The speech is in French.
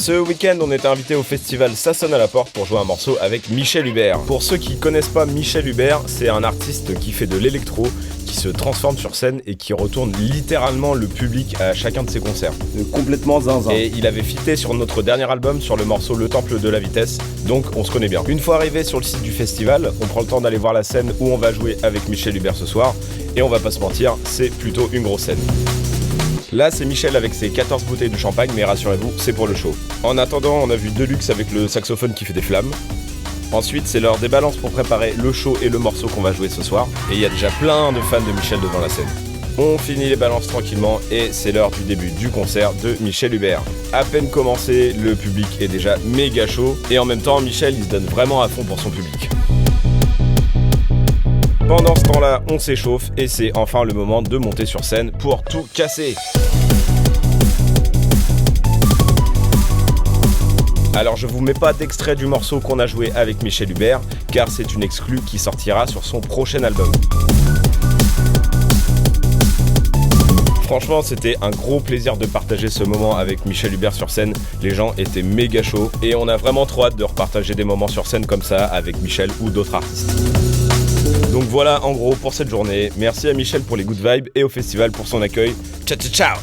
Ce week-end, on était invité au festival Ça sonne à la porte pour jouer un morceau avec Michel Hubert. Pour ceux qui connaissent pas Michel Hubert, c'est un artiste qui fait de l'électro, qui se transforme sur scène et qui retourne littéralement le public à chacun de ses concerts. Complètement zinzin. Et il avait featé sur notre dernier album sur le morceau Le Temple de la Vitesse, donc on se connaît bien. Une fois arrivé sur le site du festival, on prend le temps d'aller voir la scène où on va jouer avec Michel Hubert ce soir, et on va pas se mentir, c'est plutôt une grosse scène. Là, c'est Michel avec ses 14 bouteilles de champagne, mais rassurez-vous, c'est pour le show. En attendant, on a vu Deluxe avec le saxophone qui fait des flammes. Ensuite, c'est l'heure des balances pour préparer le show et le morceau qu'on va jouer ce soir. Et il y a déjà plein de fans de Michel devant la scène. On finit les balances tranquillement et c'est l'heure du début du concert de Michel Hubert. À peine commencé, le public est déjà méga chaud. Et en même temps, Michel, il se donne vraiment à fond pour son public. Pendant ce temps-là, on s'échauffe et c'est enfin le moment de monter sur scène pour tout casser. Alors je vous mets pas d'extrait du morceau qu'on a joué avec Michel Hubert, car c'est une exclue qui sortira sur son prochain album. Franchement, c'était un gros plaisir de partager ce moment avec Michel Hubert sur scène. Les gens étaient méga chauds et on a vraiment trop hâte de repartager des moments sur scène comme ça avec Michel ou d'autres artistes. Donc voilà en gros pour cette journée. Merci à Michel pour les good vibes et au festival pour son accueil. Ciao ciao ciao!